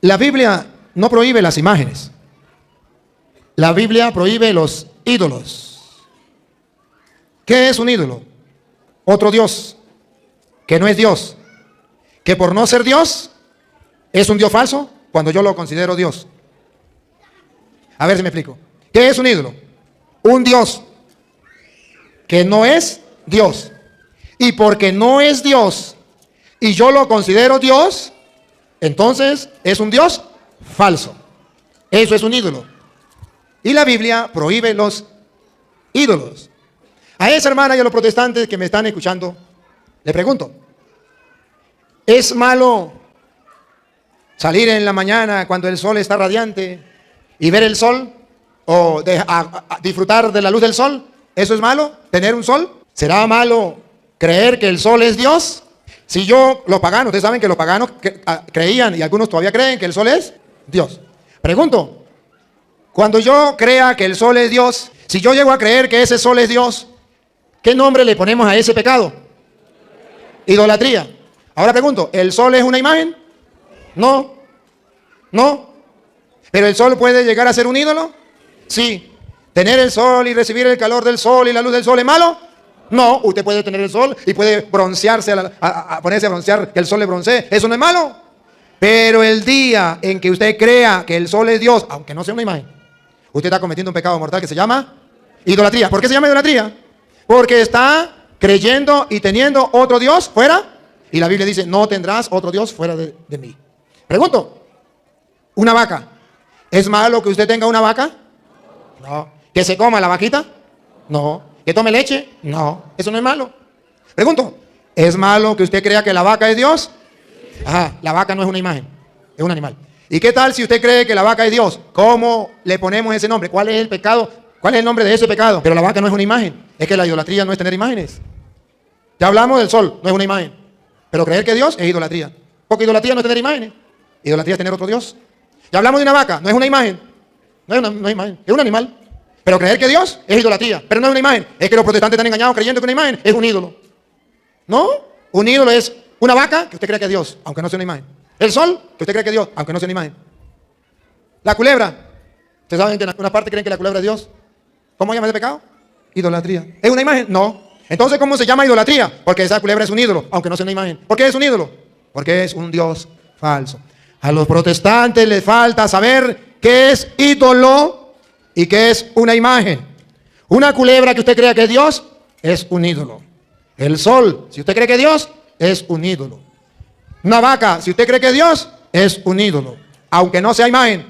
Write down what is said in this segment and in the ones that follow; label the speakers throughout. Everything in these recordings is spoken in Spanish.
Speaker 1: La Biblia no prohíbe las imágenes. La Biblia prohíbe los ídolos. ¿Qué es un ídolo? Otro Dios, que no es Dios. Que por no ser Dios, es un Dios falso cuando yo lo considero Dios. A ver si me explico. ¿Qué es un ídolo? Un Dios que no es Dios. Y porque no es Dios y yo lo considero Dios, entonces es un Dios falso. Eso es un ídolo. Y la Biblia prohíbe los ídolos. A esa hermana y a los protestantes que me están escuchando, le pregunto, ¿es malo salir en la mañana cuando el sol está radiante y ver el sol o disfrutar de la luz del sol? ¿Eso es malo? ¿Tener un sol? ¿Será malo creer que el sol es Dios? Si los paganos, ustedes saben que los paganos creían y algunos todavía creen que el sol es Dios. Pregunto, cuando yo crea que el sol es Dios, si yo llego a creer que ese sol es Dios, ¿qué nombre le ponemos a ese pecado? Idolatría. Ahora pregunto, ¿el sol es una imagen? No. No. ¿Pero el sol puede llegar a ser un ídolo? Sí. ¿Tener el sol y recibir el calor del sol y la luz del sol es malo? No. Usted puede tener el sol y puede broncearse, ponerse a broncear, que el sol le broncee. ¿Eso no es malo? Pero el día en que usted crea que el sol es Dios, aunque no sea una imagen, usted está cometiendo un pecado mortal que se llama idolatría. ¿Por qué se llama idolatría? Porque está creyendo y teniendo otro Dios fuera. Y la Biblia dice, no tendrás otro Dios fuera de mí. Pregunto, una vaca. ¿Es malo que usted tenga una vaca? No. ¿Que se coma la vaquita? No. ¿Que tome leche? No. Eso no es malo. Pregunto, ¿es malo que usted crea que la vaca es Dios? Ajá, la vaca no es una imagen, es un animal. ¿Y qué tal si usted cree que la vaca es Dios? ¿Cómo le ponemos ese nombre? ¿Cuál es el pecado? ¿Cuál es el nombre de ese pecado? Pero la vaca no es una imagen. Es que la idolatría no es tener imágenes. Ya hablamos del sol, no es una imagen. Pero creer que Dios es idolatría. Porque idolatría no es tener imágenes. Idolatría es tener otro Dios. Ya hablamos de una vaca, no es una imagen. No es una imagen, es un animal. Pero creer que Dios es idolatría. Pero no es una imagen. Es que los protestantes están engañados creyendo que una imagen es un ídolo. No, un ídolo es una vaca que usted cree que es Dios, aunque no sea una imagen. El sol, que usted cree que es Dios, aunque no sea una imagen. La culebra. ¿Ustedes saben que en alguna parte creen que la culebra es Dios? ¿Cómo llama ese pecado? Idolatría. ¿Es una imagen? No. Entonces, ¿cómo se llama idolatría? Porque esa culebra es un ídolo, aunque no sea una imagen. ¿Por qué es un ídolo? Porque es un Dios falso. A los protestantes les falta saber qué es ídolo y qué es una imagen. Una culebra que usted crea que es Dios, es un ídolo. El sol, si usted cree que es Dios, es un ídolo. Una vaca, si usted cree que es Dios, es un ídolo, aunque no sea imagen.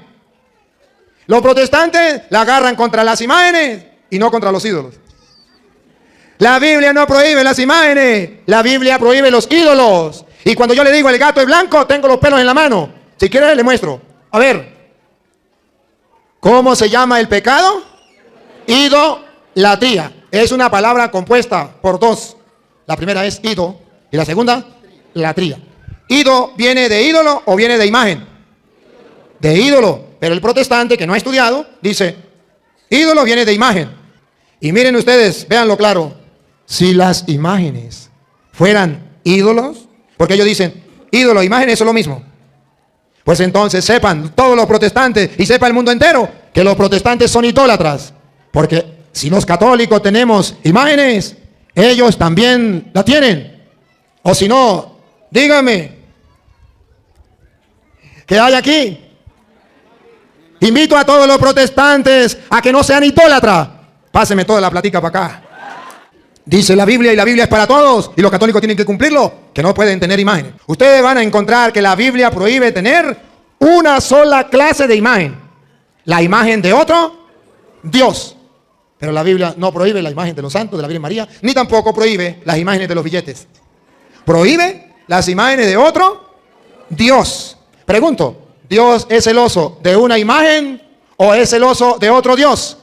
Speaker 1: Los protestantes la agarran contra las imágenes y no contra los ídolos. La Biblia no prohíbe las imágenes, la Biblia prohíbe los ídolos. Y cuando yo le digo el gato es blanco, tengo los pelos en la mano. Si quiere le muestro. A ver, ¿cómo se llama el pecado? Idolatría. Es una palabra compuesta por dos. La primera es ido y la segunda, latría. ¿Ido viene de ídolo o viene de imagen? De ídolo. Pero el protestante que no ha estudiado dice, ídolo viene de imagen. Y miren ustedes, véanlo claro. Si las imágenes fueran ídolos, porque ellos dicen, ídolo, imagen, eso es lo mismo. Pues entonces sepan todos los protestantes y sepa el mundo entero que los protestantes son idólatras. Porque si los católicos tenemos imágenes, ellos también la tienen. O si no, dígame, ¿qué hay aquí? Invito a todos los protestantes a que no sean idólatras. Páseme toda la platica para acá. Dice la Biblia y la Biblia es para todos y los católicos tienen que cumplirlo, que no pueden tener imágenes. Ustedes van a encontrar que la Biblia prohíbe tener una sola clase de imagen. La imagen de otro Dios. Pero la Biblia no prohíbe la imagen de los santos, de la Virgen María, ni tampoco prohíbe las imágenes de los billetes. Prohíbe las imágenes de otro Dios. Pregunto, ¿Dios es celoso de una imagen o es celoso de otro Dios?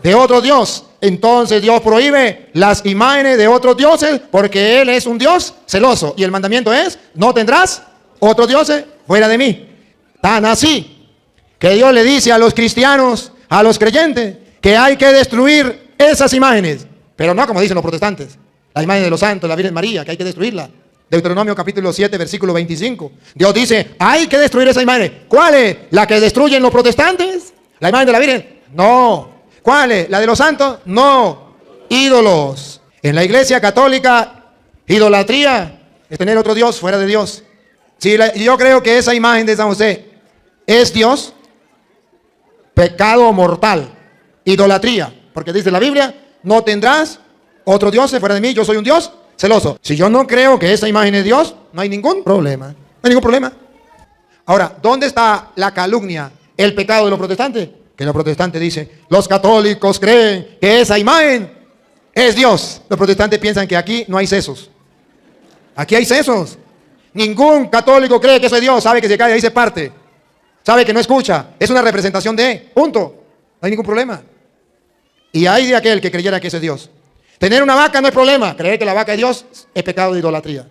Speaker 1: De otro Dios. Entonces Dios prohíbe las imágenes de otros dioses porque Él es un Dios celoso. Y el mandamiento es, no tendrás otros dioses fuera de mí. Tan así que Dios le dice a los cristianos, a los creyentes, que hay que destruir esas imágenes. Pero no como dicen los protestantes. La imagen de los santos, la Virgen María, que hay que destruirla. Deuteronomio capítulo 7, versículo 25. Dios dice, hay que destruir esa imagen. ¿Cuál es? ¿La que destruyen los protestantes? ¿La imagen de la Virgen? No. ¿Cuál es? ¿La de los santos? No. Ídolos. En la iglesia católica, idolatría es tener otro Dios fuera de Dios. Si yo creo que esa imagen de San José es Dios, pecado mortal, idolatría. Porque dice la Biblia, no tendrás otro Dios fuera de mí, yo soy un Dios celoso. Si yo no creo que esa imagen es Dios, no hay ningún problema. No hay ningún problema. Ahora, ¿dónde está la calumnia, el pecado de los protestantes? Que los protestantes dicen, los católicos creen que esa imagen es Dios. Los protestantes piensan que aquí no hay sesos. Aquí hay sesos. Ningún católico cree que eso es Dios. Sabe que se cae ahí se parte. Sabe que no escucha. Es una representación de. Punto. No hay ningún problema. Y hay de aquel que creyera que ese es Dios. Tener una vaca no es problema. Creer que la vaca es Dios es pecado de idolatría.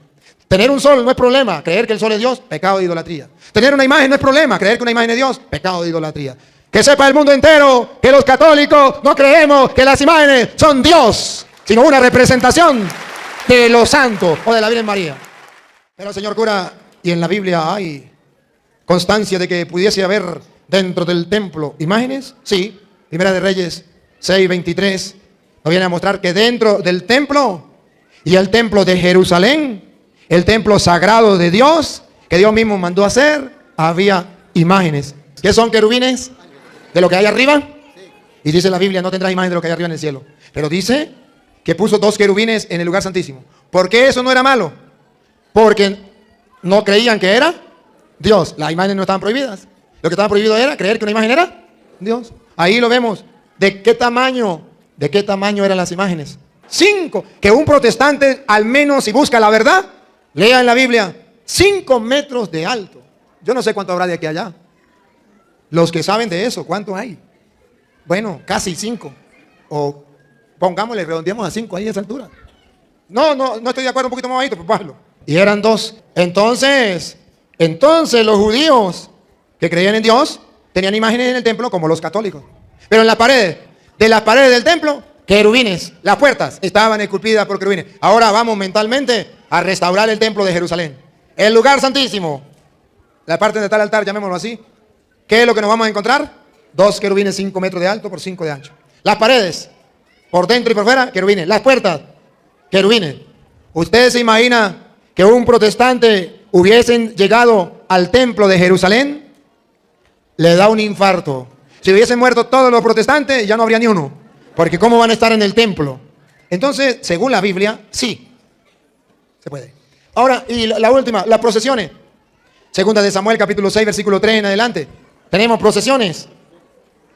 Speaker 1: Tener un sol no es problema. Creer que el sol es Dios, pecado de idolatría. Tener una imagen no es problema. Creer que una imagen es Dios, pecado de idolatría. Que sepa el mundo entero que los católicos no creemos que las imágenes son Dios, sino una representación de los santos o de la Virgen María. Pero señor cura, ¿y en la Biblia hay constancia de que pudiese haber dentro del templo imágenes? Sí. Primera de Reyes 6:23 nos viene a mostrar que dentro del templo y el templo de Jerusalén, el templo sagrado de Dios, que Dios mismo mandó hacer, había imágenes. ¿Qué son querubines? ¿De lo que hay arriba? Y dice la Biblia, no tendrás imagen de lo que hay arriba en el cielo. Pero dice que puso 2 querubines en el lugar santísimo. ¿Por qué eso no era malo? Porque no creían que era Dios. Las imágenes no estaban prohibidas. Lo que estaba prohibido era creer que una imagen era Dios. Ahí lo vemos. ¿De qué tamaño eran las imágenes? 5. Que un protestante, al menos si busca la verdad, lea en la Biblia, 5 metros de alto. Yo no sé cuánto habrá de aquí a allá. Los que saben de eso, ¿cuánto hay? Bueno, casi 5. O pongámosle, redondeamos a 5 ahí a esa altura. No estoy de acuerdo, un poquito más bajito, pues bájalo. Y eran 2. Entonces los judíos que creían en Dios tenían imágenes en el templo como los católicos. Pero en las paredes, de las paredes del templo, querubines. Las puertas estaban esculpidas por querubines. Ahora vamos mentalmente a restaurar el templo de Jerusalén. El lugar santísimo, la parte donde está el altar, llamémoslo así. ¿Qué es lo que nos vamos a encontrar? 2 querubines 5 metros de alto por 5 de ancho. Las paredes, por dentro y por fuera, querubines. Las puertas, querubines. ¿Usted se imagina que un protestante hubiesen llegado al templo de Jerusalén? Le da un infarto. Si hubiesen muerto todos los protestantes, ya no habría ni uno. Porque ¿cómo van a estar en el templo? Entonces, según la Biblia, sí. Se puede. Ahora, y la última, las procesiones. Segunda de Samuel, capítulo 6, versículo 3 en adelante. Tenemos procesiones.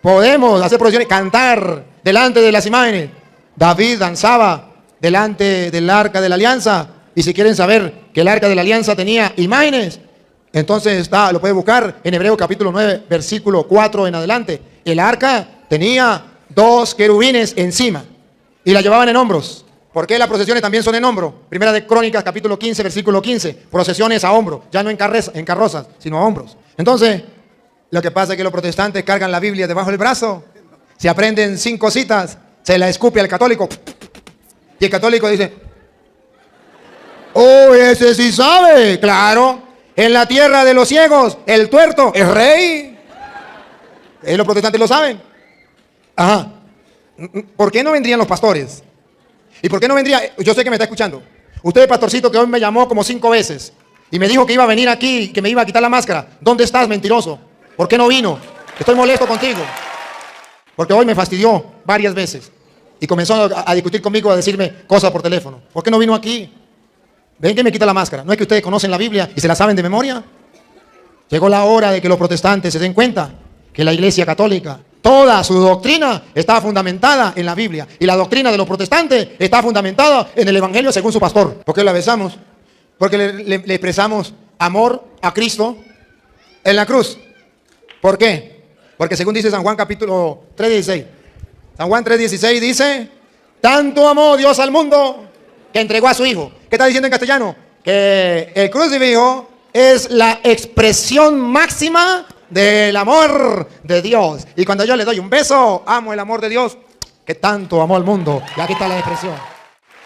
Speaker 1: Podemos hacer procesiones, cantar delante de las imágenes. David danzaba delante del arca de la alianza. Y si quieren saber que el arca de la alianza tenía imágenes, entonces lo puede buscar en Hebreos capítulo 9, versículo 4 en adelante. El arca tenía 2 querubines encima y la llevaban en hombros. ¿Por qué las procesiones también son en hombro? Primera de Crónicas capítulo 15, versículo 15. Procesiones a hombro, ya no en carrozas, sino a hombros. Entonces, lo que pasa es que los protestantes cargan la Biblia debajo del brazo, se aprenden 5 citas, se la escupe al católico y el católico dice: oh, ese sí sabe. Claro, en la tierra de los ciegos el tuerto es rey. Los protestantes lo saben. Ajá. ¿Por qué no vendrían los pastores? ¿Y por qué no vendría? Yo sé que me está escuchando. Usted, pastorcito, que hoy me llamó como 5 veces y me dijo que iba a venir aquí, que me iba a quitar la máscara. ¿Dónde estás, mentiroso? ¿Por qué no vino? Estoy molesto contigo. Porque hoy me fastidió varias veces y comenzó a discutir conmigo, a decirme cosas por teléfono. ¿Por qué no vino aquí? Ven que me quita la máscara. ¿No es que ustedes conocen la Biblia y se la saben de memoria? Llegó la hora de que los protestantes se den cuenta que la Iglesia Católica, toda su doctrina está fundamentada en la Biblia. Y la doctrina de los protestantes está fundamentada en el Evangelio según su pastor. ¿Por qué la besamos? Porque le expresamos amor a Cristo en la cruz. ¿Por qué? Porque según dice San Juan capítulo 3:16. San Juan 3:16 dice: tanto amó Dios al mundo que entregó a su Hijo. ¿Qué está diciendo en castellano? Que el crucifijo es la expresión máxima del amor de Dios. Y cuando yo le doy un beso, amo el amor de Dios que tanto amó al mundo. Y aquí está la expresión.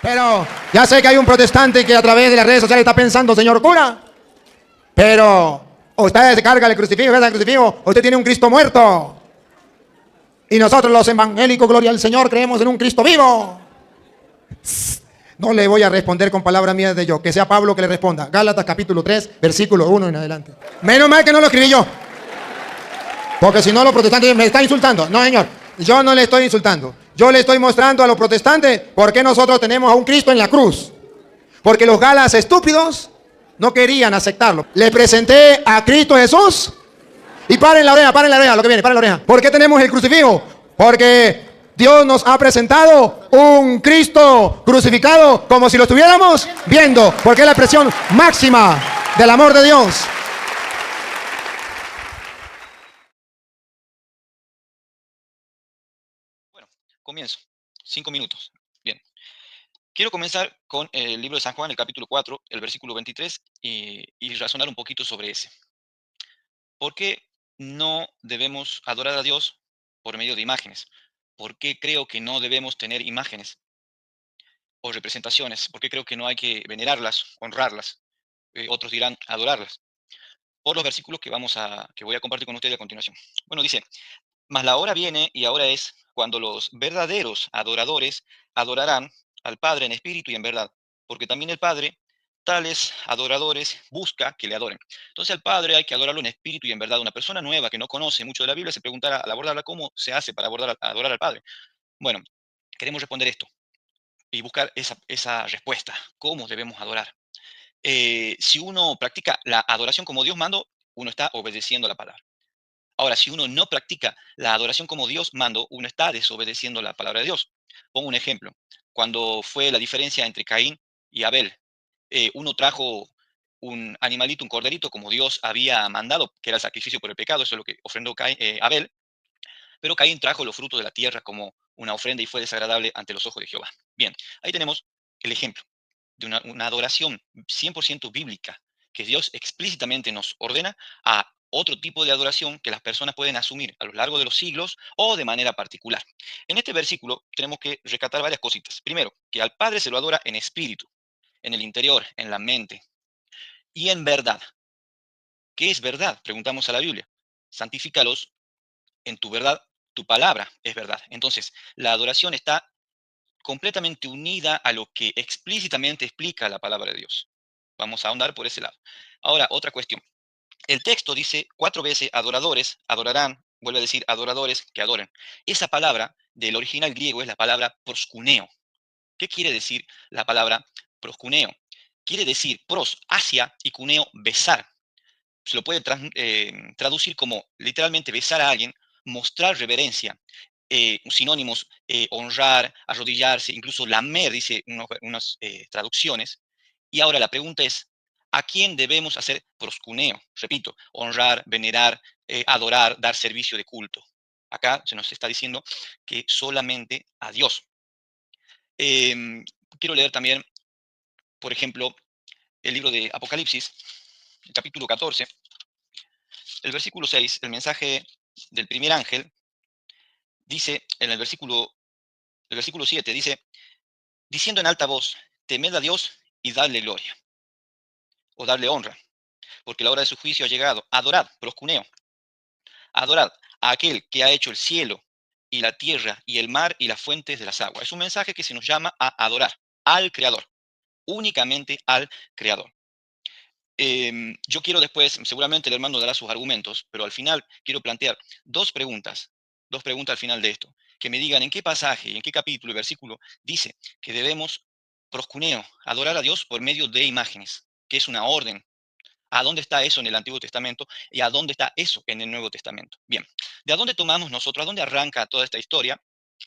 Speaker 1: Pero ya sé que hay un protestante que a través de las redes sociales está pensando, señor cura, pero usted se carga el crucifijo, el crucifijo, usted tiene un Cristo muerto. Y nosotros los evangélicos, gloria al Señor, creemos en un Cristo vivo. No le voy a responder con palabras mías de yo, que sea Pablo que le responda. Gálatas capítulo 3, versículo 1 en adelante. Menos mal que no lo escribí yo. Porque si no los protestantes me están insultando. No, señor, yo no le estoy insultando. Yo le estoy mostrando a los protestantes por qué nosotros tenemos a un Cristo en la cruz. Porque los galas estúpidos no querían aceptarlo. Le presenté a Cristo Jesús. Y paren la oreja, lo que viene, paren la oreja. ¿Por qué tenemos el crucifijo? Porque Dios nos ha presentado un Cristo crucificado como si lo estuviéramos viendo. Porque es la expresión máxima del amor de Dios.
Speaker 2: Bueno, comienzo. 5 minutos. Bien. Quiero comenzar con el libro de San Juan, el capítulo 4, el versículo 23, y razonar un poquito sobre ese. ¿Por qué no debemos adorar a Dios por medio de imágenes? ¿Por qué creo que no debemos tener imágenes o representaciones? ¿Por qué creo que no hay que venerarlas, honrarlas? Otros dirán adorarlas. Por los versículos que voy a compartir con ustedes a continuación. Bueno, dice, mas la hora viene y ahora es cuando los verdaderos adoradores adorarán al Padre en espíritu y en verdad, porque también el Padre, tales adoradores, busca que le adoren. Entonces al Padre hay que adorarlo en espíritu y en verdad. Una persona nueva que no conoce mucho de la Biblia se preguntará al abordarla cómo se hace para adorar al Padre. Bueno, queremos responder esto y buscar esa respuesta. ¿Cómo debemos adorar? Si uno practica la adoración como Dios manda, uno está obedeciendo la palabra. Ahora, si uno no practica la adoración como Dios mandó, uno está desobedeciendo la palabra de Dios. Pongo un ejemplo. Cuando fue la diferencia entre Caín y Abel, uno trajo un animalito, un corderito, como Dios había mandado, que era el sacrificio por el pecado, eso es lo que ofrendó Abel, pero Caín trajo los frutos de la tierra como una ofrenda y fue desagradable ante los ojos de Jehová. Bien, ahí tenemos el ejemplo de una adoración 100% bíblica, que Dios explícitamente nos ordena a otro tipo de adoración que las personas pueden asumir a lo largo de los siglos o de manera particular. En este versículo tenemos que rescatar varias cositas. Primero, que al Padre se lo adora en espíritu, en el interior, en la mente y en verdad. ¿Qué es verdad? Preguntamos a la Biblia. Santifícalos en tu verdad, tu palabra es verdad. Entonces, la adoración está completamente unida a lo que explícitamente explica la palabra de Dios. Vamos a ahondar por ese lado. Ahora, otra cuestión. El texto dice 4 veces adoradores, adorarán, vuelve a decir adoradores que adoren. Esa palabra del original griego es la palabra proscuneo. ¿Qué quiere decir la palabra proscuneo? Quiere decir pros, hacia, y cuneo, besar. Se lo puede traducir como literalmente besar a alguien, mostrar reverencia, sinónimos, honrar, arrodillarse, incluso lamer, dice unas traducciones. Y ahora la pregunta es, ¿a quién debemos hacer proscuneo? Repito, honrar, venerar, adorar, dar servicio de culto. Acá se nos está diciendo que solamente a Dios. Em, Quiero leer también, por ejemplo, el libro de Apocalipsis, el capítulo 14, el versículo 6, el mensaje del primer ángel, dice en el versículo 7, dice, diciendo en alta voz, temed a Dios y dadle gloria, o darle honra, porque la hora de su juicio ha llegado. Adorad, proscuneo, adorad a aquel que ha hecho el cielo y la tierra y el mar y las fuentes de las aguas. Es un mensaje que se nos llama a adorar al Creador, únicamente al Creador. Yo quiero después, seguramente el hermano dará sus argumentos, pero al final quiero plantear dos preguntas al final de esto, que me digan en qué pasaje y en qué capítulo y versículo dice que debemos proscuneo, adorar a Dios por medio de imágenes, que es una orden. ¿A dónde está eso en el Antiguo Testamento y a dónde está eso en el Nuevo Testamento? Bien, ¿de a dónde tomamos nosotros, a dónde arranca toda esta historia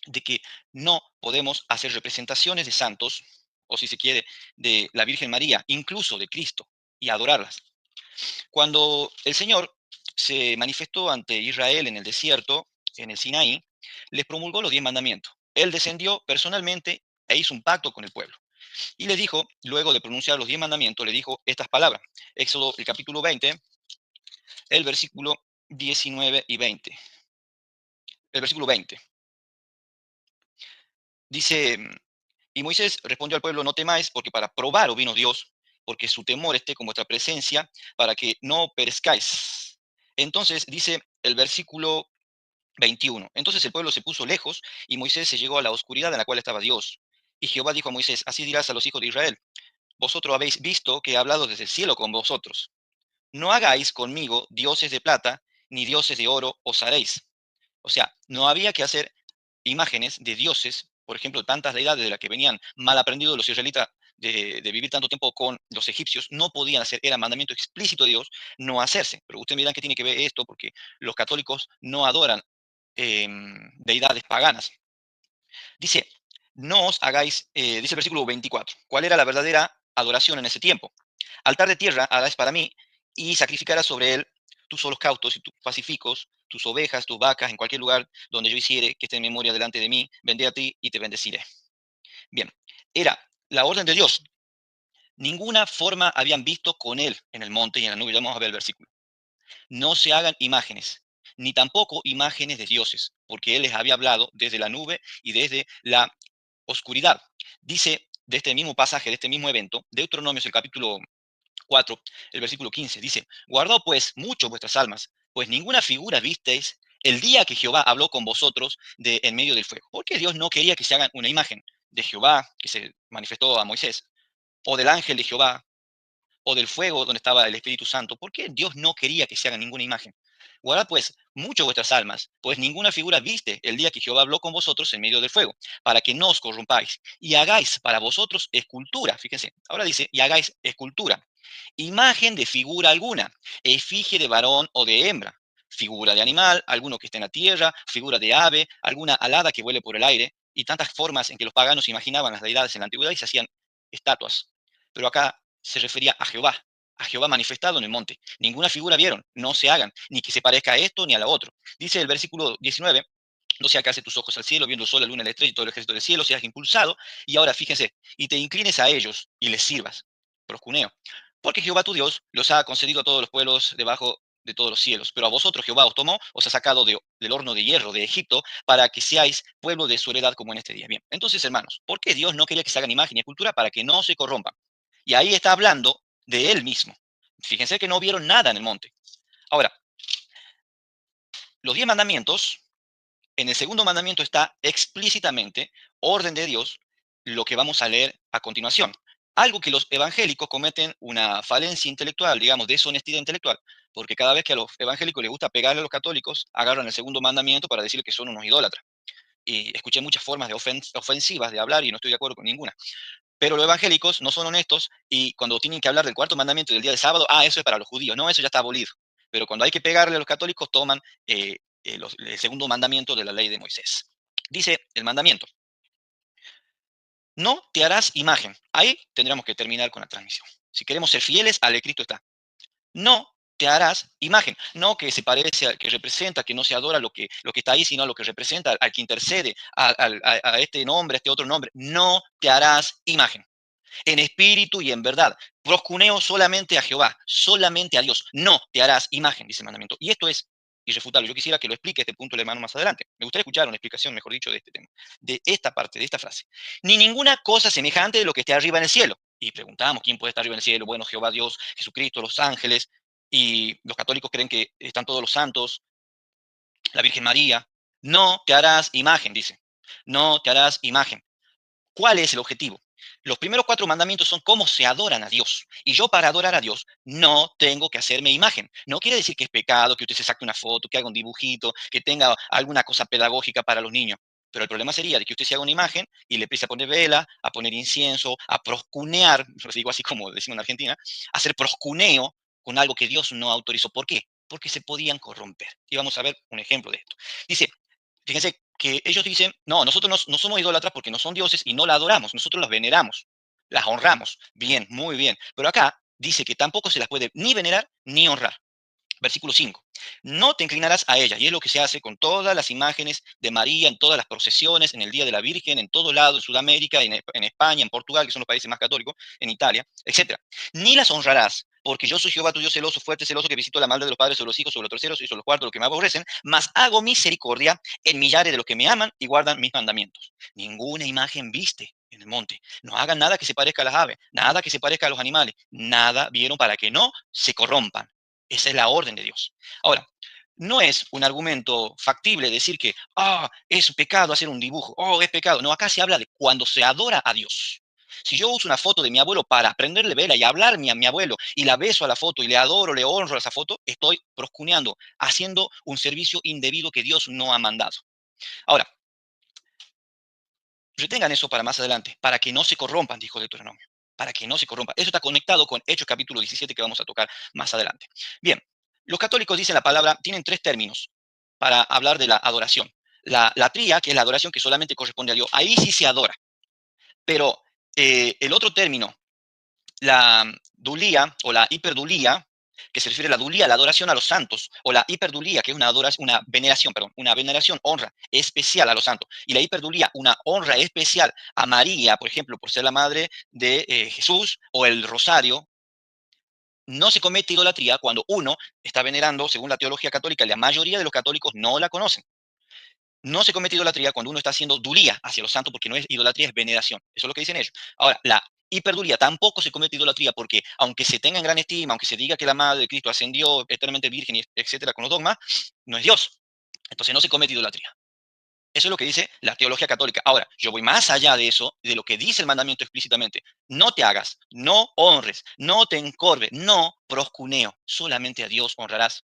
Speaker 2: de que no podemos hacer representaciones de santos, o si se quiere, de la Virgen María, incluso de Cristo, y adorarlas? Cuando el Señor se manifestó ante Israel en el desierto, en el Sinaí, les promulgó los 10 mandamientos. Él descendió personalmente e hizo un pacto con el pueblo. Y les dijo, luego de pronunciar los 10 mandamientos, le dijo estas palabras. Éxodo, el capítulo 20, el versículo 19 y 20. El versículo 20. Dice, Y Moisés respondió al pueblo, no temáis, porque para probaros vino Dios, porque su temor esté con vuestra presencia, para que no perezcáis. Entonces dice el versículo 21. Entonces el pueblo se puso lejos y Moisés se llegó a la oscuridad en la cual estaba Dios. Y Jehová dijo a Moisés, así dirás a los hijos de Israel, vosotros habéis visto que he hablado desde el cielo con vosotros. No hagáis conmigo dioses de plata, ni dioses de oro os haréis. O sea, no había que hacer imágenes de dioses, por ejemplo, tantas deidades de las que venían mal aprendidos los israelitas de vivir tanto tiempo con los egipcios, no podían hacer, era mandamiento explícito de Dios no hacerse. Pero ustedes miran que tiene que ver esto, porque los católicos no adoran deidades paganas. Dice, no os hagáis, dice el versículo 24, ¿cuál era la verdadera adoración en ese tiempo? Altar de tierra harás para mí y sacrificarás sobre él tus holocaustos y tus pacíficos, tus ovejas, tus vacas, en cualquier lugar donde yo hiciere que esté en memoria delante de mí, vendré a ti y te bendeciré. Bien, era la orden de Dios. Ninguna forma habían visto con él en el monte y en la nube. Ya vamos a ver el versículo. No se hagan imágenes, ni tampoco imágenes de dioses, porque él les había hablado desde la nube y desde la oscuridad. Dice de este mismo pasaje, de este mismo evento, Deuteronomios, el capítulo 4, el versículo 15, dice, guardad pues mucho vuestras almas, pues ninguna figura visteis el día que Jehová habló con vosotros en medio del fuego. Porque Dios no quería que se hagan una imagen de Jehová que se manifestó a Moisés, o del ángel de Jehová, o del fuego donde estaba el Espíritu Santo. ¿Por qué Dios no quería que se haga ninguna imagen? Guardad pues mucho vuestras almas, pues ninguna figura viste el día que Jehová habló con vosotros en medio del fuego, para que no os corrompáis, y hagáis para vosotros escultura. Fíjense, ahora dice, y hagáis escultura. Imagen de figura alguna, efigie de varón o de hembra, figura de animal, alguno que esté en la tierra, figura de ave, alguna alada que vuele por el aire, y tantas formas en que los paganos imaginaban las deidades en la antigüedad y se hacían estatuas. Pero acá se refería a Jehová manifestado en el monte. Ninguna figura vieron, no se hagan, ni que se parezca a esto ni a lo otro. Dice el versículo 19, no sea que hace tus ojos al cielo, viendo el sol, la luna, la estrella y todo el ejército del cielo, seas impulsado. Y ahora fíjense, y te inclines a ellos y les sirvas. Proscuneo. Porque Jehová tu Dios los ha concedido a todos los pueblos debajo de todos los cielos. Pero a vosotros Jehová os tomó, os ha sacado del horno de hierro de Egipto para que seáis pueblo de su heredad como en este día. Bien, entonces hermanos, ¿por qué Dios no quería que se hagan imagen y escultura? Para que no se corrompan. Y ahí está hablando de él mismo. Fíjense que no vieron nada en el monte. Ahora, los 10 mandamientos, en el segundo mandamiento está explícitamente orden de Dios, lo que vamos a leer a continuación. Algo que los evangélicos cometen una falencia intelectual, digamos, deshonestidad intelectual, porque cada vez que a los evangélicos les gusta pegarle a los católicos, agarran el segundo mandamiento para decir que son unos idólatras. Y escuché muchas formas de ofensivas de hablar y no estoy de acuerdo con ninguna. Pero los evangélicos no son honestos y cuando tienen que hablar del cuarto mandamiento del día de sábado, eso es para los judíos, no, eso ya está abolido. Pero cuando hay que pegarle a los católicos, toman el segundo mandamiento de la ley de Moisés. Dice el mandamiento, no te harás imagen. Ahí tendríamos que terminar con la transmisión. Si queremos ser fieles, al escrito está. No te harás imagen, no que se parece al que representa, que no se adora lo que está ahí, sino a lo que representa, al que intercede, a este nombre, a este otro nombre. No te harás imagen en espíritu y en verdad. Proscuneo solamente a Jehová, solamente a Dios. No te harás imagen, dice el mandamiento. Y esto es irrefutable. Yo quisiera que lo explique este punto el hermano más adelante. Me gustaría escuchar una explicación, mejor dicho, de este tema, de esta parte, de esta frase. Ni ninguna cosa semejante de lo que esté arriba en el cielo. Y preguntamos, ¿quién puede estar arriba en el cielo? Bueno, Jehová, Dios, Jesucristo, los ángeles. Y los católicos creen que están todos los santos, la Virgen María. No te harás imagen, dice. No te harás imagen. ¿Cuál es el objetivo? Los primeros 4 mandamientos son cómo se adoran a Dios. Y yo para adorar a Dios no tengo que hacerme imagen. No quiere decir que es pecado, que usted se saque una foto, que haga un dibujito, que tenga alguna cosa pedagógica para los niños. Pero el problema sería de que usted se haga una imagen y le empiece a poner vela, a poner incienso, a proscunear, lo digo así como decimos en Argentina, a hacer proscuneo con algo que Dios no autorizó. ¿Por qué? Porque se podían corromper. Y vamos a ver un ejemplo de esto. Dice, fíjense que ellos dicen, no, nosotros no somos idólatras porque no son dioses y no la adoramos, nosotros las veneramos, las honramos. Bien, muy bien. Pero acá dice que tampoco se las puede ni venerar ni honrar. Versículo 5. No te inclinarás a ella. Y es lo que se hace con todas las imágenes de María, en todas las procesiones, en el Día de la Virgen, en todo lado, en Sudamérica, en España, en Portugal, que son los países más católicos, en Italia, etc. Ni las honrarás, porque yo soy Jehová tu Dios celoso, fuerte, celoso, que visito la maldad de los padres sobre los hijos, sobre los terceros y sobre los cuartos, los que me aborrecen, mas hago misericordia en millares de los que me aman y guardan mis mandamientos. Ninguna imagen viste en el monte. No hagan nada que se parezca a las aves, nada que se parezca a los animales, nada vieron para que no se corrompan. Esa es la orden de Dios. Ahora, no es un argumento factible decir que es pecado hacer un dibujo, es pecado. No, acá se habla de cuando se adora a Dios. Si yo uso una foto de mi abuelo para prenderle vela y hablarme a mi abuelo y la beso a la foto y le adoro, le honro a esa foto, estoy proscuneando, haciendo un servicio indebido que Dios no ha mandado. Ahora, retengan eso para más adelante, para que no se corrompan, dijo Deuteronomio, para que no se corrompan. Eso está conectado con Hechos capítulo 17 que vamos a tocar más adelante. Bien, los católicos dicen la palabra, tienen tres términos para hablar de la adoración. La latría, que es la adoración que solamente corresponde a Dios, ahí sí se adora. Pero el otro término, la dulía o la hiperdulía, que se refiere a la dulía, la adoración a los santos, o la hiperdulía, que es una veneración, perdón, una veneración, honra especial a los santos, y la hiperdulía, una honra especial a María, por ejemplo, por ser la madre de Jesús, o el rosario. No se comete idolatría cuando uno está venerando, según la teología católica, y la mayoría de los católicos no la conocen. No se comete idolatría cuando uno está haciendo dulía hacia los santos, porque no es idolatría, es veneración. Eso es lo que dicen ellos. Ahora, la hiperdulía tampoco se comete idolatría porque, aunque se tenga en gran estima, aunque se diga que la madre de Cristo ascendió eternamente virgen, etcétera, con los dogmas, no es Dios. Entonces no se comete idolatría. Eso es lo que dice la teología católica. Ahora, yo voy más allá de eso, de lo que dice el mandamiento explícitamente. No te hagas, no honres, no te encorves, no proscuneo. Solamente a Dios honrarás.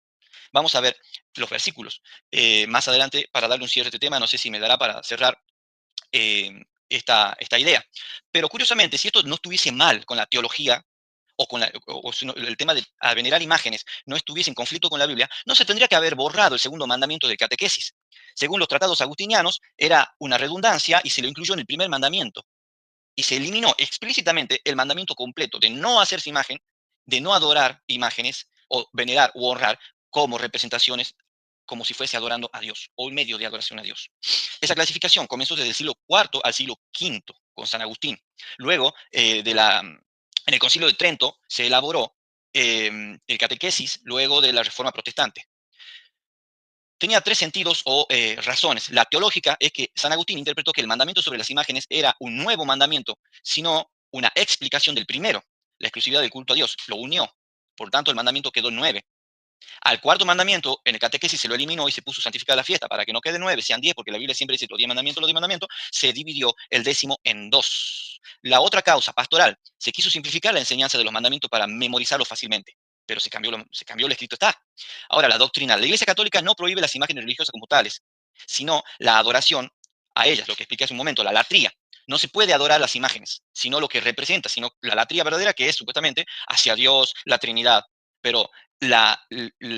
Speaker 2: Vamos a ver los versículos más adelante para darle un cierre a este tema. No sé si me dará para cerrar eh, esta idea. Pero curiosamente, si esto no estuviese mal con la teología o con el tema de venerar imágenes no estuviese en conflicto con la Biblia, no se tendría que haber borrado el segundo mandamiento de catequesis. Según los tratados agustinianos, era una redundancia y se lo incluyó en el primer mandamiento. Y se eliminó explícitamente el mandamiento completo de no hacerse imagen, de no adorar imágenes o venerar u honrar como representaciones, como si fuese adorando a Dios o un medio de adoración a Dios. Esa clasificación comenzó desde el siglo IV al siglo V con San Agustín. Luego, en el Concilio de Trento se elaboró el catequesis luego de la Reforma Protestante. Tenía tres sentidos o razones. La teológica es que San Agustín interpretó que el mandamiento sobre las imágenes era un nuevo mandamiento, sino una explicación del primero, la exclusividad del culto a Dios. Lo unió. Por tanto, el mandamiento quedó en 9. Al cuarto mandamiento, en el catequesis se lo eliminó y se puso santificar la fiesta para que no quede 9, sean 10, porque la Biblia siempre dice los 10 mandamientos, los 10 mandamientos. Se dividió el 10º en 2. La otra causa, pastoral, se quiso simplificar la enseñanza de los mandamientos para memorizarlos fácilmente, pero se cambió el escrito está. Ahora, la doctrina. La Iglesia Católica no prohíbe las imágenes religiosas como tales, sino la adoración a ellas, lo que expliqué hace un momento, la latría. No se puede adorar las imágenes, sino lo que representa, sino la latría verdadera, que es supuestamente hacia Dios, la Trinidad. Pero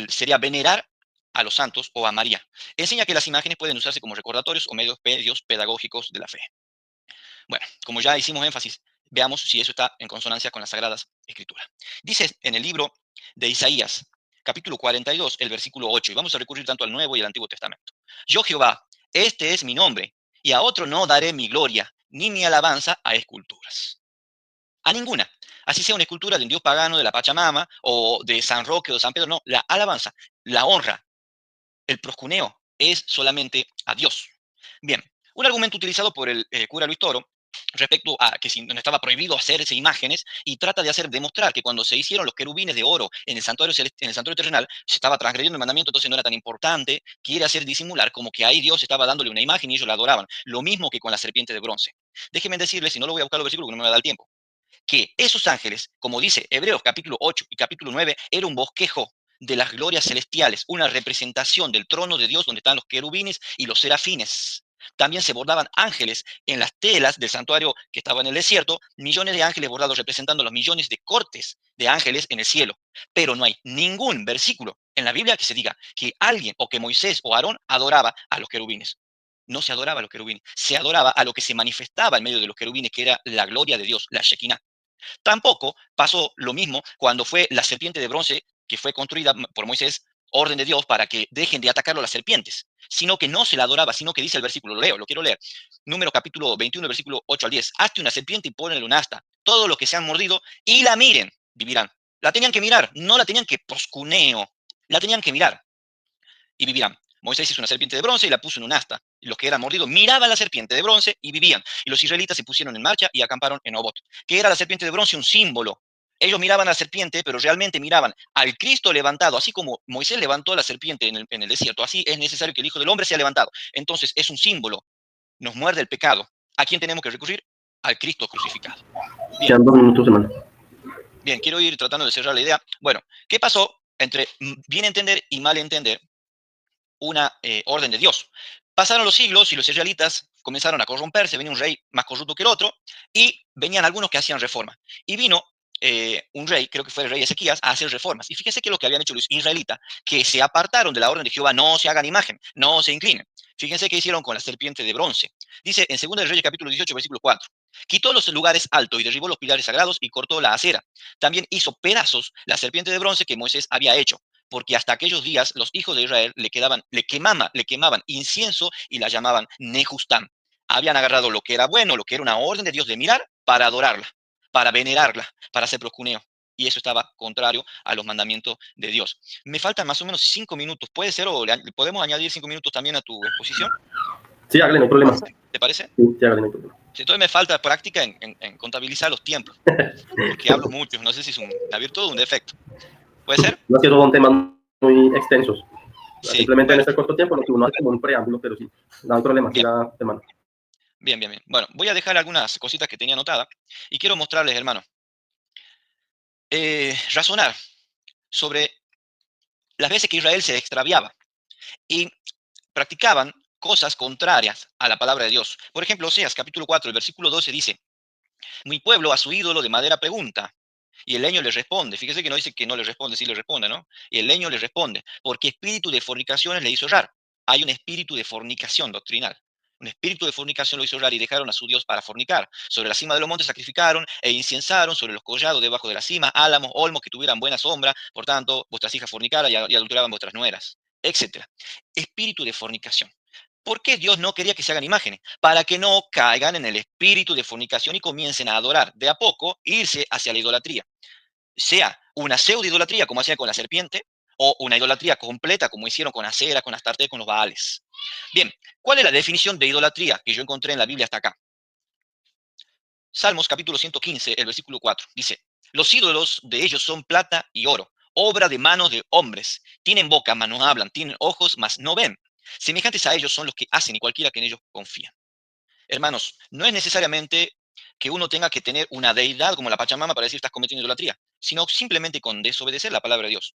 Speaker 2: sería venerar a los santos o a María. Enseña que las imágenes pueden usarse como recordatorios o medios pedagógicos de la fe. Bueno, como ya hicimos énfasis, veamos si eso está en consonancia con las Sagradas Escrituras. Dice en el libro de Isaías, capítulo 42, el versículo 8, y vamos a recurrir tanto al Nuevo y al Antiguo Testamento. Yo Jehová, este es mi nombre, y a otro no daré mi gloria, ni mi alabanza a esculturas. A ninguna. Así sea una escultura del dios pagano, de la Pachamama, o de San Roque o de San Pedro, no, la alabanza, la honra, el proscuneo es solamente a Dios. Bien, un argumento utilizado por el cura Luis Toro respecto a que si no estaba prohibido hacerse imágenes y trata de demostrar que cuando se hicieron los querubines de oro en el santuario terrenal se estaba transgrediendo el mandamiento, entonces no era tan importante, quiere hacer disimular como que ahí Dios estaba dándole una imagen y ellos la adoraban, lo mismo que con la serpiente de bronce. Déjenme decirles, si no lo voy a buscar los versículos porque no me va a dar el tiempo, que esos ángeles, como dice Hebreos capítulo 8 y capítulo 9, era un bosquejo de las glorias celestiales, una representación del trono de Dios donde están los querubines y los serafines. También se bordaban ángeles en las telas del santuario que estaba en el desierto, millones de ángeles bordados representando los millones de cortes de ángeles en el cielo. Pero no hay ningún versículo en la Biblia que se diga que alguien o que Moisés o Aarón adoraba a los querubines. No se adoraba a los querubines, se adoraba a lo que se manifestaba en medio de los querubines, que era la gloria de Dios, la Shekinah. Tampoco pasó lo mismo cuando fue la serpiente de bronce que fue construida por Moisés, orden de Dios para que dejen de atacarlo las serpientes, sino que no se la adoraba, sino que dice el versículo, lo quiero leer, Número capítulo 21, versículo 8 al 10, hazte una serpiente y ponle un asta, todos los que se han mordido y la miren, vivirán. La tenían que mirar, no la tenían que proscuneo, la tenían que mirar y vivirán. Moisés hizo una serpiente de bronce y la puso en un asta. Y los que eran mordidos miraban la serpiente de bronce y vivían. Y los israelitas se pusieron en marcha y acamparon en Obot. ¿Qué era la serpiente de bronce? Un símbolo. Ellos miraban a la serpiente, pero realmente miraban al Cristo levantado. Así como Moisés levantó a la serpiente en el desierto, así es necesario que el Hijo del Hombre sea levantado. Entonces es un símbolo. Nos muerde el pecado. ¿A quién tenemos que recurrir? Al Cristo crucificado. Bien.
Speaker 3: Quedan 2 minutos, hermano.
Speaker 2: Bien, quiero ir tratando de cerrar la idea. Bueno, ¿qué pasó entre bien entender y mal entender una orden de Dios? Pasaron los siglos y los israelitas comenzaron a corromperse, venía un rey más corrupto que el otro, y venían algunos que hacían reforma. Y vino un rey, creo que fue el rey Ezequías, a hacer reformas. Y fíjense que lo que habían hecho los israelitas, que se apartaron de la orden de Jehová, no se hagan imagen, no se inclinen. Fíjense qué hicieron con la serpiente de bronce. Dice en 2 de Reyes capítulo 18, versículo 4. Quitó los lugares altos y derribó los pilares sagrados y cortó la acera. También hizo pedazos la serpiente de bronce que Moisés había hecho, porque hasta aquellos días los hijos de Israel le quemaban incienso y la llamaban Nejustán. Habían agarrado lo que era bueno, lo que era una orden de Dios de mirar, para adorarla, para venerarla, para hacer proscuneo. Y eso estaba contrario a los mandamientos de Dios. Me faltan más o menos 5 minutos. ¿Puede ser o podemos añadir 5 minutos también a tu exposición?
Speaker 3: Sí, hágale, no hay problema.
Speaker 2: ¿Te parece?
Speaker 3: Sí, hágale, no hay problema.
Speaker 2: Entonces me falta práctica en contabilizar los tiempos, porque hablo mucho. No sé si es una virtud o un defecto. ¿Puede ser?
Speaker 3: No es que son temas muy extensos.
Speaker 2: Sí,
Speaker 3: simplemente
Speaker 2: bueno.
Speaker 3: en este corto tiempo lo que uno hace como un preámbulo, pero sí, no hay problema, siga, hermano.
Speaker 2: Bien, bien, bien. Bueno, voy a dejar algunas cositas que tenía anotadas y quiero mostrarles, hermano, razonar sobre las veces que Israel se extraviaba y practicaban cosas contrarias a la palabra de Dios. Por ejemplo, Oseas capítulo 4, el versículo 12 dice: mi pueblo a su ídolo de madera pregunta, y el leño le responde. Fíjese que no dice que no le responde, sí le responde, ¿no? Y el leño le responde, porque espíritu de fornicaciones le hizo errar. Hay un espíritu de fornicación doctrinal. Un espíritu de fornicación lo hizo errar y dejaron a su Dios para fornicar. Sobre la cima de los montes sacrificaron e inciensaron, sobre los collados debajo de la cima, álamos, olmos que tuvieran buena sombra, por tanto, vuestras hijas fornicaran y adulteraban vuestras nueras, etc. Espíritu de fornicación. ¿Por qué Dios no quería que se hagan imágenes? Para que no caigan en el espíritu de fornicación y comiencen a adorar de a poco, irse hacia la idolatría. Sea una pseudo-idolatría, como hacían con la serpiente, o una idolatría completa, como hicieron con Acera, con Astarte, con los Baales. Bien, ¿cuál es la definición de idolatría que yo encontré en la Biblia hasta acá? Salmos capítulo 115, el versículo 4, dice: los ídolos de ellos son plata y oro, obra de manos de hombres. Tienen boca, mas no hablan, tienen ojos, mas no ven. Semejantes a ellos son los que hacen y cualquiera que en ellos confía. Hermanos, no es necesariamente que uno tenga que tener una deidad como la Pachamama para decir estás cometiendo idolatría, sino simplemente con desobedecer la palabra de Dios.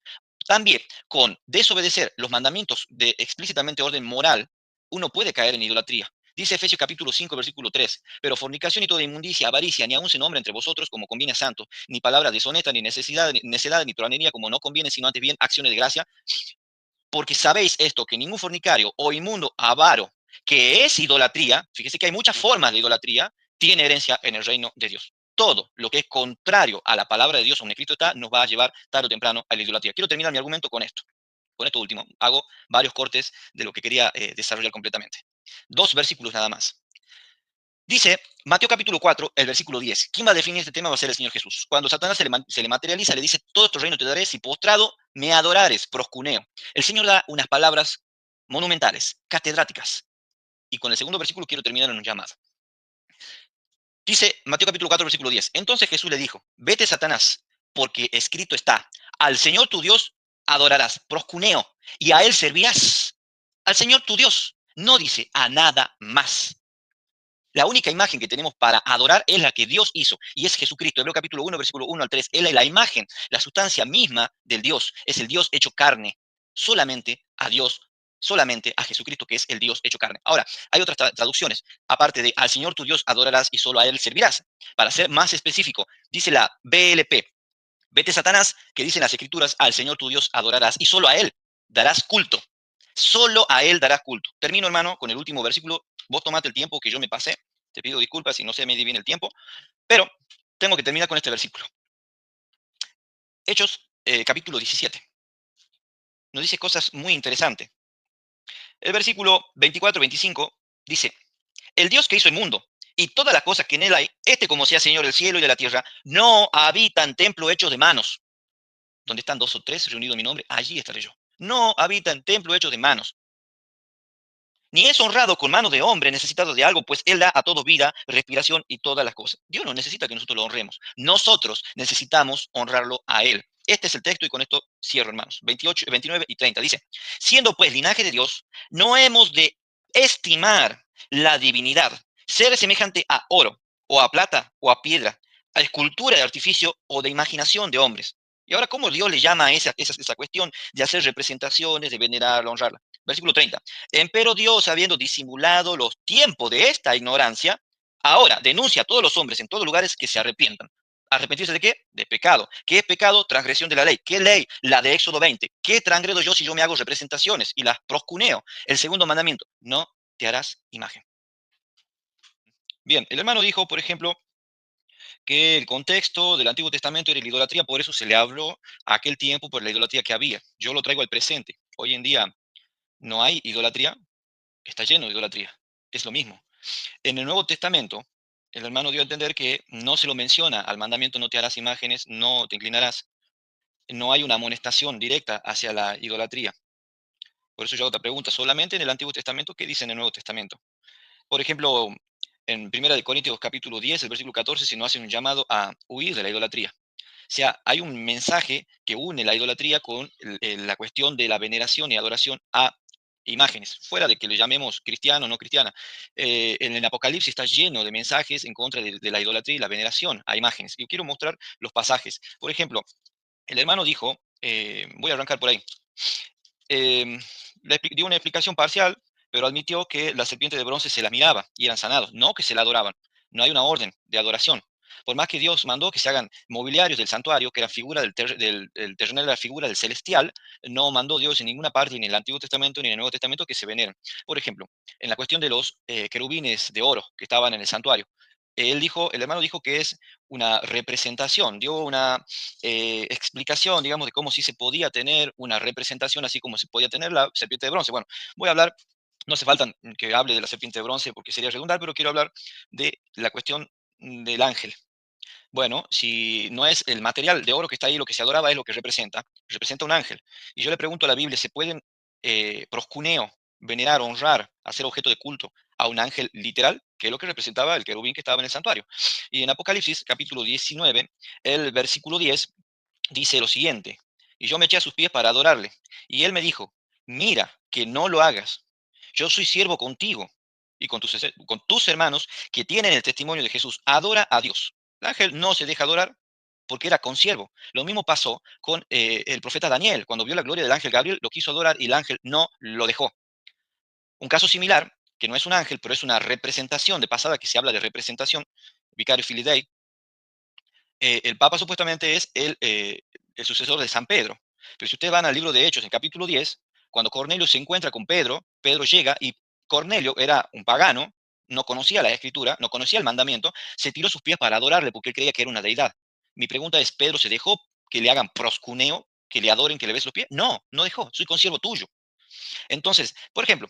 Speaker 2: También con desobedecer los mandamientos de explícitamente orden moral, uno puede caer en idolatría. Dice Efesios capítulo 5, versículo 3, pero fornicación y toda inmundicia, avaricia, ni aun se nombra entre vosotros como conviene a santo, ni palabra deshonesta, ni necesidad, ni necedad, ni tronería como no conviene, sino antes bien acciones de gracia, porque sabéis esto, que ningún fornicario o inmundo avaro, que es idolatría, fíjese que hay muchas formas de idolatría, tiene herencia en el reino de Dios. Todo lo que es contrario a la palabra de Dios, donde Cristo está, nos va a llevar tarde o temprano a la idolatría. Quiero terminar mi argumento con esto último. Hago varios cortes de lo que quería desarrollar completamente. 2 versículos nada más. Dice Mateo capítulo 4, el versículo 10. ¿Quién va a definir este tema? Va a ser el Señor Jesús. Cuando Satanás se le materializa, le dice: todo este reino te daré si postrado me adorares, proscuneo. El Señor da unas palabras monumentales, catedráticas. Y con el segundo versículo quiero terminar en un llamado. Dice Mateo capítulo 4, versículo 10. Entonces Jesús le dijo: vete, Satanás, porque escrito está: al Señor tu Dios adorarás, proscuneo, y a Él servirás. Al Señor tu Dios. No dice a nada más. La única imagen que tenemos para adorar es la que Dios hizo, y es Jesucristo. Hebreo capítulo 1, versículo 1 al 3. Él es la imagen, la sustancia misma del Dios. Es el Dios hecho carne. Solamente a Dios, solamente a Jesucristo, que es el Dios hecho carne. Ahora, hay otras traducciones, aparte de al Señor tu Dios adorarás y solo a Él servirás. Para ser más específico, dice la BLP: vete, Satanás, que dicen las Escrituras: al Señor tu Dios adorarás y solo a Él darás culto. Solo a Él darás culto. Termino, hermano, con el último versículo. Vos tomate el tiempo que yo me pasé. Te pido disculpas si no se me di bien el tiempo, pero tengo que terminar con este versículo. Hechos, capítulo 17. Nos dice cosas muy interesantes. El versículo 24-25 dice: el Dios que hizo el mundo y todas las cosas que en él hay, como sea Señor del cielo y de la tierra, no habita en templo hecho de manos. Donde están 2 o 3 reunidos en mi nombre, allí estaré yo. No habita en templo hecho de manos. ni es honrado con mano de hombre necesitado de algo, pues Él da a todo vida, respiración y todas las cosas. Dios no necesita que nosotros lo honremos. Nosotros necesitamos honrarlo a Él. Este es el texto y con esto cierro, hermanos. 28, 29 y 30. Dice, siendo pues linaje de Dios, no hemos de estimar la divinidad, ser semejante a oro, o a plata, o a piedra, a escultura de artificio o de imaginación de hombres. Y ahora, ¿cómo Dios le llama a esa cuestión de hacer representaciones, de venerarla, honrarla? Versículo 30. Empero Dios, habiendo disimulado los tiempos de esta ignorancia, ahora denuncia a todos los hombres en todos lugares que se arrepientan. ¿Arrepentirse de qué? De pecado. ¿Qué es pecado? Transgresión de la ley. ¿Qué ley? La de Éxodo 20. ¿Qué transgredo yo si yo me hago representaciones y las proscuneo? El segundo mandamiento, no te harás imagen. Bien, el hermano dijo, por ejemplo, que el contexto del Antiguo Testamento era la idolatría, por eso se le habló a aquel tiempo por la idolatría que había. Yo lo traigo al presente. Hoy en día no hay idolatría, está lleno de idolatría. Es lo mismo. En el Nuevo Testamento, el hermano dio a entender que no se lo menciona al mandamiento no te harás imágenes, no te inclinarás. No hay una amonestación directa hacia la idolatría. Por eso yo hago otra pregunta, solamente en el Antiguo Testamento, ¿qué dice en el Nuevo Testamento? Por ejemplo, en 1 Corintios capítulo 10, el versículo 14, se nos hace un llamado a huir de la idolatría. O sea, hay un mensaje que une la idolatría con la cuestión de la veneración y adoración a imágenes, fuera de que le llamemos cristiano o no cristiana. En el Apocalipsis está lleno de mensajes en contra de la idolatría y la veneración a imágenes. Y quiero mostrar los pasajes. Por ejemplo, el hermano dijo, voy a arrancar por ahí, dio una explicación parcial, pero admitió que la serpiente de bronce se la miraba y eran sanados, no que se la adoraban. No hay una orden de adoración. Por más que Dios mandó que se hagan mobiliarios del santuario, que eran figura del terrenal, la figura del celestial, no mandó Dios en ninguna parte, ni en el Antiguo Testamento ni en el Nuevo Testamento, que se veneren. Por ejemplo, en la cuestión de los querubines de oro que estaban en el santuario, el hermano dijo que es una representación, dio una explicación, digamos, de cómo sí se podía tener una representación así como se podía tener la serpiente de bronce. Bueno, voy a hablar, no hace falta que hable de la serpiente de bronce porque sería redundar, pero quiero hablar de la cuestión del ángel. Bueno, si no es el material de oro que está ahí, lo que se adoraba es lo que representa un ángel. Y yo le pregunto a la Biblia, ¿se pueden proscuneo, venerar, honrar, hacer objeto de culto a un ángel literal? Que es lo que representaba el querubín que estaba en el santuario. Y en Apocalipsis, capítulo 19, el versículo 10, dice lo siguiente, y yo me eché a sus pies para adorarle. Y él me dijo, mira, que no lo hagas. Yo soy siervo contigo y con tus hermanos que tienen el testimonio de Jesús. Adora a Dios. El ángel no se deja adorar porque era consiervo. Lo mismo pasó con el profeta Daniel. Cuando vio la gloria del ángel Gabriel, lo quiso adorar y el ángel no lo dejó. Un caso similar, que no es un ángel, pero es una representación de pasada, que se habla de representación, Vicario Filii, el Papa supuestamente es el sucesor de San Pedro. Pero si ustedes van al libro de Hechos, en capítulo 10, cuando Cornelio se encuentra con Pedro, Pedro llega y Cornelio era un pagano, no conocía la escritura, no conocía el mandamiento, se tiró sus pies para adorarle porque él creía que era una deidad. Mi pregunta es, ¿Pedro se dejó que le hagan proscuneo, que le adoren, que le besen los pies? No, no dejó, soy consiervo tuyo. Entonces, por ejemplo,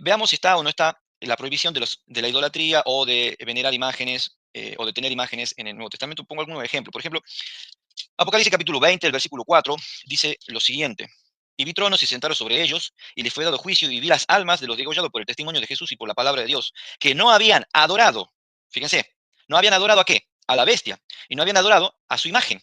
Speaker 2: veamos si está o no está la prohibición de la idolatría o de venerar imágenes o de tener imágenes en el Nuevo Testamento. Pongo algunos ejemplos. Por ejemplo, Apocalipsis capítulo 20, el versículo 4, dice lo siguiente. Y vi tronos y sentaron sobre ellos, y les fue dado juicio, y vi las almas de los degollados por el testimonio de Jesús y por la palabra de Dios, que no habían adorado, fíjense, no habían adorado ¿a qué? A la bestia, y no habían adorado a su imagen.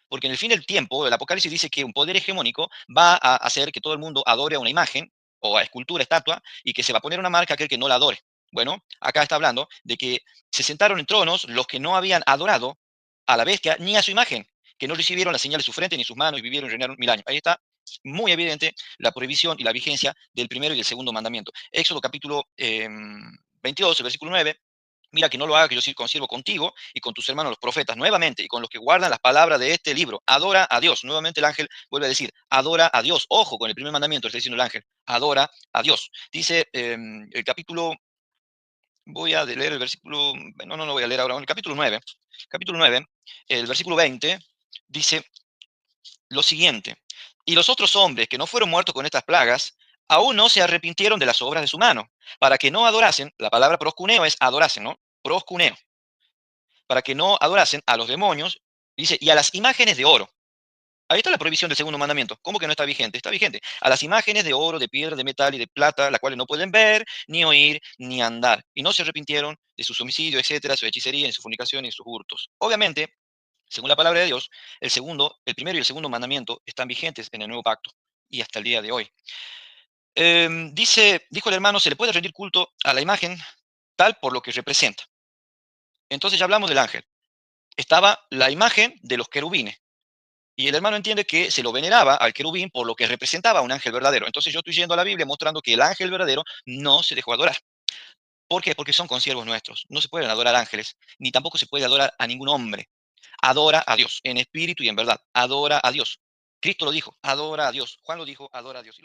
Speaker 2: Porque en el fin del tiempo, el Apocalipsis dice que un poder hegemónico va a hacer que todo el mundo adore a una imagen, o a escultura, estatua, y que se va a poner una marca a aquel que no la adore. Bueno, acá está hablando de que se sentaron en tronos los que no habían adorado a la bestia ni a su imagen, que no recibieron la señal de su frente ni sus manos y vivieron y reinaron 1000 años. Ahí está muy evidente la prohibición y la vigencia del primero y del segundo mandamiento. Éxodo capítulo 22, el versículo 9. Mira que no lo haga, que yo sí conservo contigo y con tus hermanos los profetas, nuevamente, y con los que guardan las palabras de este libro. Adora a Dios. Nuevamente el ángel vuelve a decir, adora a Dios. Ojo con el primer mandamiento, está diciendo el ángel, adora a Dios. Dice el capítulo, voy a leer el versículo, no lo voy a leer ahora, el capítulo 9, el versículo 20, dice lo siguiente, y los otros hombres que no fueron muertos con estas plagas, aún no se arrepintieron de las obras de su mano, para que no adorasen, la palabra proscuneo es adorasen, ¿no? Proscuneo, para que no adorasen a los demonios, dice, y a las imágenes de oro. Ahí está la prohibición del segundo mandamiento. ¿Cómo que no está vigente? Está vigente. A las imágenes de oro, de piedra, de metal y de plata, las cuales no pueden ver, ni oír, ni andar. Y no se arrepintieron de sus homicidios, etcétera, su hechicería, ni su fornicación, ni sus hurtos. Obviamente, según la palabra de Dios, el primero y el segundo mandamiento están vigentes en el nuevo pacto y hasta el día de hoy. Dijo el hermano, se le puede rendir culto a la imagen tal por lo que representa. Entonces ya hablamos del ángel. Estaba la imagen de los querubines. Y el hermano entiende que se lo veneraba al querubín por lo que representaba a un ángel verdadero. Entonces yo estoy yendo a la Biblia mostrando que el ángel verdadero no se dejó adorar. ¿Por qué? Porque son consiervos nuestros. No se pueden adorar ángeles, ni tampoco se puede adorar a ningún hombre. Adora a Dios, en espíritu y en verdad. Adora a Dios. Cristo lo dijo, adora a Dios. Juan lo dijo, adora a Dios.